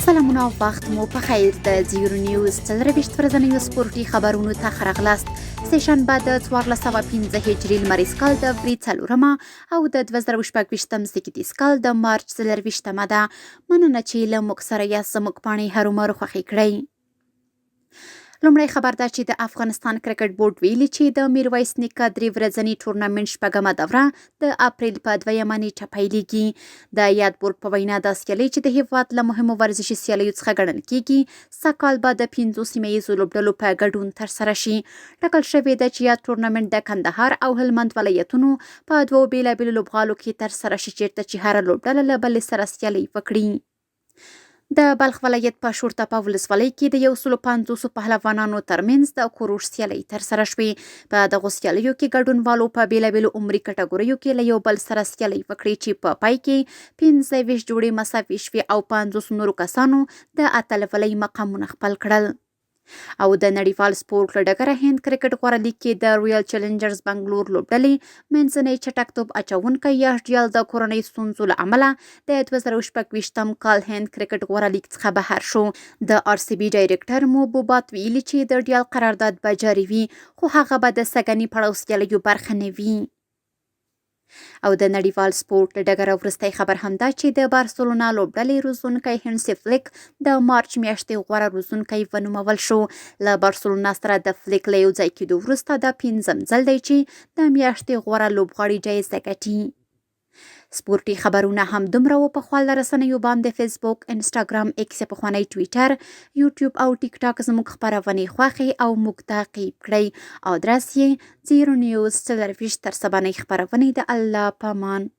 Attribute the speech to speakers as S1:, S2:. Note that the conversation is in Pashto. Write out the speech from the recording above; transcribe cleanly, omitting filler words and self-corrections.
S1: سلامونه او وخت مو په خیر. د زیرو نیوز 24 ورځنیو سپورټي خبرونو ته ښه راغلاست. سشنبه د 1415 هجري لمریز کال د برید 4 او د 2026 زیږدیز کال د مارچ 24 ده. مننه چې له موږ سره یاست. زموږ پاڼې هرومرو خوښې کړئ. لومړی خبر ده چې د افغانستان کرکټ بورډ ویلي چې د میرویس نیکه 3 ورځني ټورنمنټ شپږمه دوره د اپریل په 2مه نیټه پیلیږي. د یاد بورډ په وینا دا سیالۍ چې د هیواد له مهمو ورزشي سیالیو څخه ګڼل کیږي سږکال به د 5 سیمه ییزو لوبډلو په ګډون ترسره شي. ټاکل شوې ده چې یاد ټورنمنټ د کندهار او هلمند ولایتونو په 2 بیلابیلو لوبغالو کې ترسره شي چیرته چې هره لوبډله له بلې سره سیالۍ وکړي. د بلخ ولایت په شورتپه ولسوالۍ کې د 150 پهلوانانو ترمنځ د کوروش سیالۍ ترسره شوې. په دغو سیالیو کې ګډونوالو په بیلابیلو عمري کټګوریو کې له یو بل سره سیالۍ وکړې چې په پای کې 25 جوړې مساوي شوې او 50 نورو کسانو د اتلولۍ مقامونه خپل کړل. او د نړیوال سپورټ له ډګره هند کرکټ غوره لیګ کې د رویل چیلنجرز بنګلور لوبډلې منځنی چټکتوب اچونکی یاشډیال د کورنۍ ستونزو له امله د 2026 کال هند کرکټ غوره لیګ څخه بهر شو. د آر سی بي ډایرکټر مو بوبات ویلي چې د ډیال قرارداد به جاري وي خو هغه به د سږني پړاو سیالیو برخه نه وي. او د نړیوال سپورټ له ډګره وروستی خبر هم دا چې د بارسلونا لوبډلې روزونکی هینسي فلیک د مارچ میاشتې غوره روزونکی ونومول شو. له بارسلونا سره د فلیک له یو ځای کېدو وروسته دا 5م ځل دی چې د میاشتې غوره لوبغاړي جایزه ګټي. سپورټي خبرونه هم دومره و په خپل رسنیو باندې فیسبوک، انسټاګرام، ایکس پخوانی ټویټر، یوټیوب او ټیک ټاک زموږ خبرونه خوښي او موږ تعقیب کړئ. ادرس یې 0 news 24 تر سبانۍ خبرونه د الله پامان.